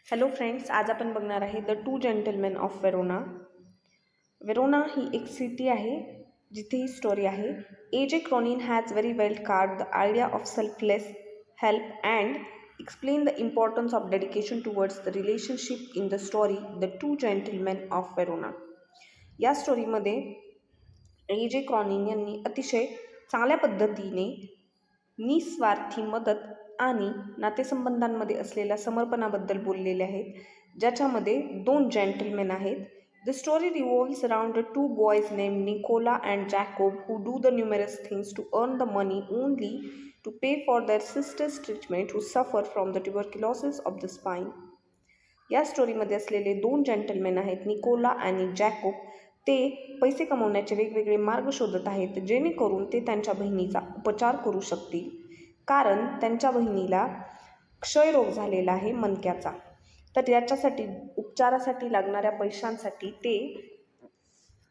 Hello friends, आज आपण बघणार आहे the two gentlemen of Verona. Verona ही एक सिटी आहे जिथे ही स्टोरी आहे. A Cronin has very well carved the idea of selfless help and explain the importance of dedication towards the relationship in the story the two gentlemen of Verona. या स्टोरीमध्ये क्रॉनिन यांनी अतिशय चांगल्या पद्धतीने निस्वार्थी मदत आणि नातेसंबंधांमध्ये असलेल्या समर्पणाबद्दल बोललेले आहेत, ज्याच्यामध्ये दोन जेंटलमॅन आहेत. The story revolves around two boys name Nikola and Jacob who do the numerous things to earn the money only to pay for their sisters treatment who suffer from the tuberculosis of the spine. या स्टोरीमध्ये असलेले दोन gentleman आहेत, Nicola आणि Jacob. ते पैसे कमवण्याचे वेगवेगळे मार्ग शोधत आहेत, जेणेकरून ते त्यांच्या बहिणीचा उपचार करू शकतील, कारण त्यांच्या बहिणीला क्षयरोग झालेला आहे मणक्याचा. तर याच्यासाठी उपचारासाठी लागणाऱ्या पैशांसाठी ते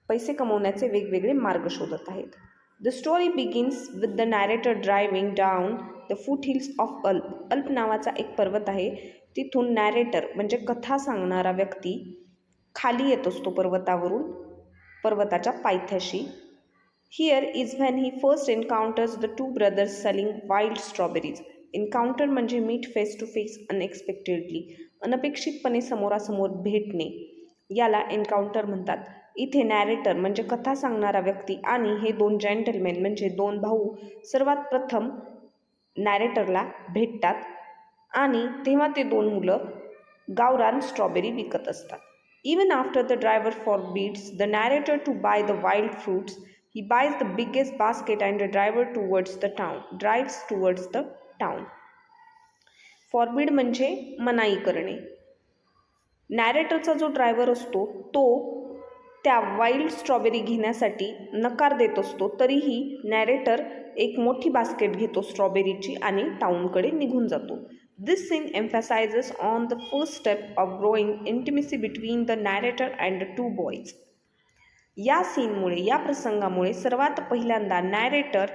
पैसे कमवण्याचे वेगवेगळे मार्ग शोधत आहेत. The story begins with the narrator driving down the foot hills of अल्प. अल्प नावाचा एक पर्वत आहे. तिथून नॅरेटर म्हणजे कथा सांगणारा व्यक्ती खाली येत असतो पर्वतावरून, पर्वताच्या पायथ्याशी. Here is when he first encounters the two brothers selling wild strawberries. Encounter म्हणजे meet face to face unexpectedly, अनपेक्षितपणे समोरासमोर भेटणे, याला एन्काउंटर म्हणतात. इथे नॅरेटर म्हणजे कथा सांगणारा व्यक्ती आणि हे दोन जेंटलमॅन म्हणजे दोन भाऊ सर्वात प्रथम नॅरेटरला भेटतात आणि तेव्हा ते दोन मुलं गावरान स्ट्रॉबेरी विकत असतात. Even after the driver forbids the narrator to buy the wild fruits, he buys the biggest basket and the driver drives towards the town. Forbid म्हणजे मनाई करणे. नॅरेटरचा जो ड्रायव्हर असतो तो त्या वाईल्ड स्ट्रॉबेरी घेण्यासाठी नकार देत असतो, तरीही नॅरेटर एक मोठी बास्केट घेतो स्ट्रॉबेरीची आणि टाउनकडे निघून जातो. This scene emphasizes on the first step of growing intimacy between the narrator and the two boys. या सीनमुळे, या प्रसंगामुळे सर्वात पहिल्यांदा नॅरेटर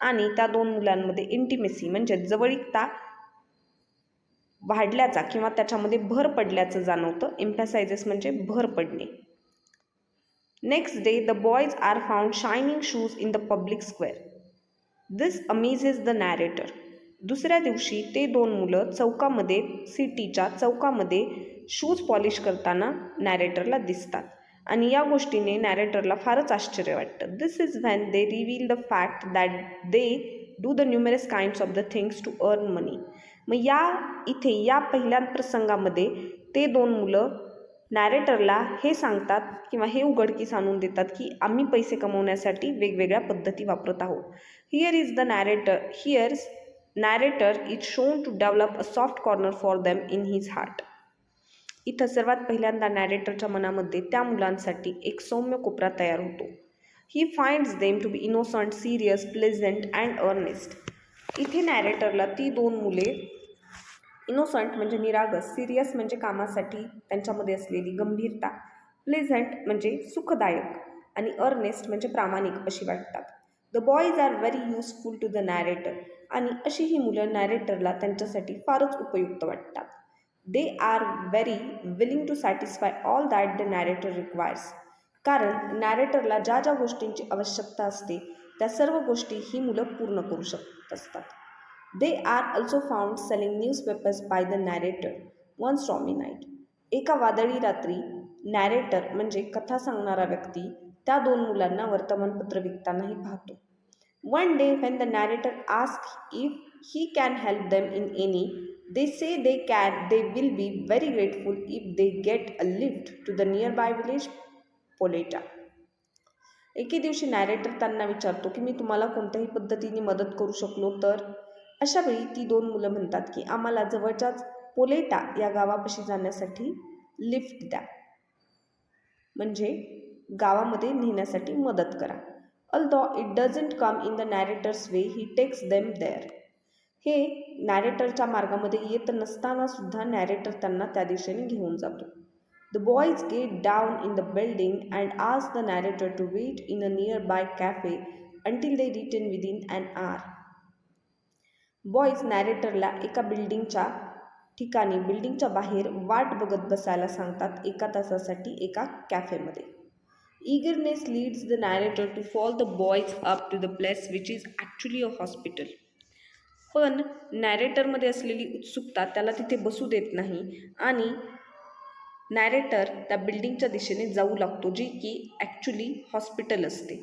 आणि त्या दोन मुलांमध्ये इंटिमेसी म्हणजे जवळीकता वाढल्याचा किंवा त्याच्यामध्ये भर पडल्याचं जाणवतं. एम्फॅसायझेस म्हणजे भर पडणे. Next day the boys are found shining shoes in the public square. This amazes the narrator. दुसऱ्या दिवशी ते दोन मुलं चौकामध्ये, सिटीच्या चौकामध्ये शूज पॉलिश करताना नॅरेटरला दिसतात आणि या गोष्टीने नॅरेटरला फारच आश्चर्य वाटतं. This is when they reveal the fact that they do the numerous kinds of the things to earn money. मग या पहिल्या प्रसंगामध्ये ते दोन मुलं नॅरेटरला हे सांगतात किंवा हे उघडकीस आणून देतात की आम्ही पैसे कमवण्यासाठी वेगवेगळ्या पद्धती वापरत आहोत. Narrator is shown to develop a soft corner for them in his heart. इथं सर्वात पहिल्यांदा नॅरेटरच्या मनामध्ये त्या मुलांसाठी एक सौम्य कोपरा तयार होतो. He finds them to be innocent, serious, pleasant and earnest. इथे नॅरेटरला ती दोन मुले इनोसंट म्हणजे निरागस, सिरियस म्हणजे कामासाठी त्यांच्यामध्ये असलेली गंभीरता, प्लेझंट म्हणजे सुखदायक आणि अर्नेस्ट म्हणजे प्रामाणिक अशी वाटतात. The boys are very useful to the narrator. आणि अशी ही मुलं नॅरेटरला त्यांच्यासाठी फारच उपयुक्त वाटतात. They are very willing to satisfy all that the narrator requires. कारण नॅरेटरला ज्या ज्या गोष्टींची आवश्यकता असते त्या सर्व गोष्टी ही मुलं पूर्ण करू शकत असतात. They are also found selling newspapers by the narrator one stormy night. एका वादळी रात्री नॅरेटर म्हणजे कथा सांगणारा व्यक्ती त्या दोन मुलांना वर्तमानपत्र विकतानाही पाहतो. One day when the narrator asks if he can help them in any, they say they will be very grateful if they get a lift to the nearby village Poleta. एके दिवशी नॅरेटर त्यांना विचारतो की मी तुम्हाला कोणत्याही पद्धतीने मदत करू शकलो तर. अशावेळी ती दोन मुलं म्हणतात की आम्हाला जवळच्याच पोलेटा या गावापाशी जाण्यासाठी लिफ्ट द्या, म्हणजे गावामध्ये नेण्यासाठी मदत करा. Although it doesn't come in the narrator's way, he takes them there. हे नॅरेटरच्या मार्गामध्ये येत नसताना सुद्धा नॅरेटर त्यांना त्या दिशेने घेऊन जातो. The boys get down in the building and ask the narrator to wait in a nearby cafe until they return within an hour. Boys नॅरेटरला एका बिल्डिंगच्या ठिकाणी बिल्डिंगच्या बाहेर वाट बघत बसायला सांगतात 1 तासासाठी एका कॅफेमध्ये. Eagerness leads the narrator to follow the boys up to the place which is actually a hospital. पण नॅरेटरमध्ये असलेली उत्सुकता त्याला तिथे बसू देत नाही आणि नॅरेटर त्या बिल्डिंगच्या दिशेने जाऊ लागतो, जी की ॲक्च्युली हॉस्पिटल असते.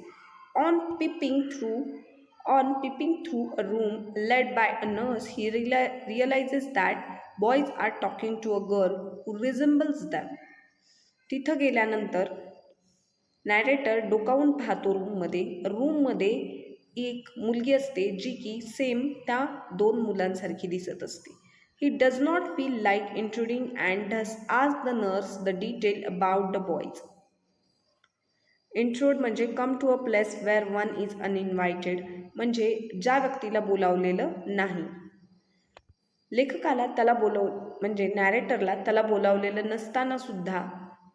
On peeping through a room led by a nurse he realises that boys are talking to a girl who resembles them. तिथं गेल्यानंतर नॅरेटर डोकावून पाहतो रूममध्ये एक मुलगी असते जी की सेम त्या 2 मुलांसारखी दिसत असते. He does not feel like intruding and does ask the nurse the detail about the boys. Intrude म्हणजे come to a place where one is uninvited, म्हणजे ज्या व्यक्तीला बोलावलेलं नाही. लेखकाला म्हणजे नॅरेटरला त्याला बोलावलेलं नसताना सुद्धा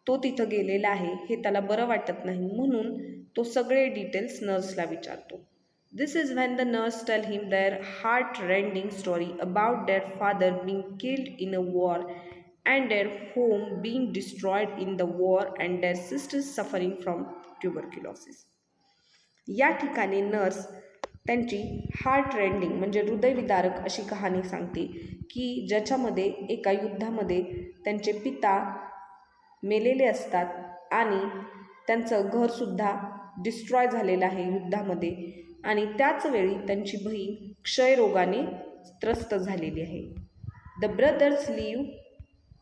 तो तिथं गेलेला आहे हे त्याला बरं वाटत नाही, म्हणून तो सगळे डिटेल्स नर्सला विचारतो. This is when the nurse tell him their heart-rending story about their father being killed in a war and their home being destroyed in the war and their sisters suffering from tuberculosis. या ठिकाणी nurse त्यांची heart rending म्हणजे हृदयविदारक अशी कहाणी सांगते की ज्याच्यामध्ये एका युद्धामध्ये त्यांचे पिता मेलेले असतात आणि त्यांचं घरसुद्धा डिस्ट्रॉय झालेलं आहे युद्धामध्ये आणि त्याच वेळी त्यांची बहीण क्षयरोगाने त्रस्त झालेली आहे. The brothers live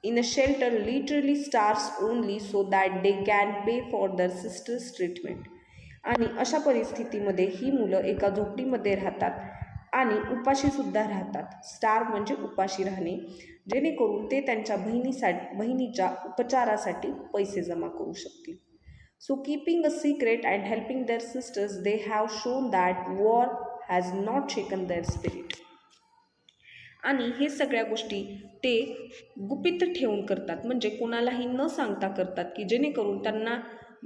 in a shelter literally stars only so that they can pay for दर सिस्टर्स ट्रीटमेंट. आणि अशा परिस्थितीमध्ये ही मुलं एका झोपडीमध्ये राहतात आणि उपाशीसुद्धा राहतात. स्टार म्हणजे उपाशी राहणे, जेणेकरून ते त्यांच्या बहिणीच्या उपचारासाठी पैसे जमा करू शकतील. So keeping a secret and helping their sisters, they have shown that war has not shaken their spirit. आणि हे सगळ्या गोष्टी ते गुपित ठेवून करतात, म्हणजे कोणालाही न सांगता करतात, की जेणेकरून त्यांना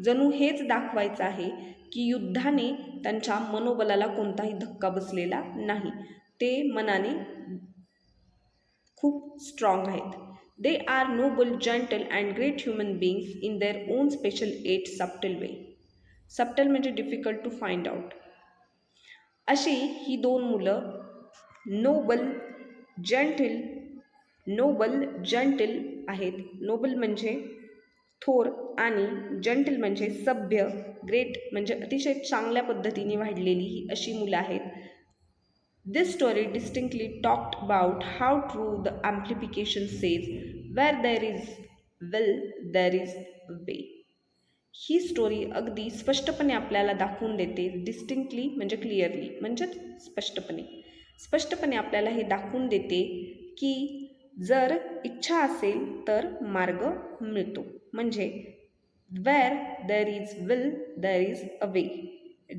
जणू हेच दाखवायचं आहे की युद्धाने त्यांच्या मनोबलाला कोणताही धक्का बसलेला नाही. ते मनाने खूप स्ट्रॉंग आहेत. They are noble, gentle and great human beings in their own special yet subtle way. Subtle म्हणजे difficult to find out. अशी ही 2 मुलं नोबल जेंटल आहेत. नोबल म्हणजे थोर आणि जेंटल म्हणजे सभ्य, ग्रेट म्हणजे अतिशय चांगल्या पद्धतीने वाढलेली ही अशी मुलं आहेत. This story distinctly talked about how true the amplification says, where there is will, there is way. He story अगदी स्पष्टपणे आपल्याला दाखवून देते. डिस्टिंक्टली म्हणजे क्लिअरली म्हणजे स्पष्टपणे आपल्याला हे दाखवून देते की जर इच्छा असेल तर मार्ग मिळतो. म्हणजे where there is will there is a way.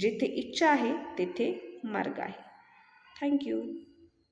जिथे इच्छा आहे तेथे मार्ग आहे. Thank you.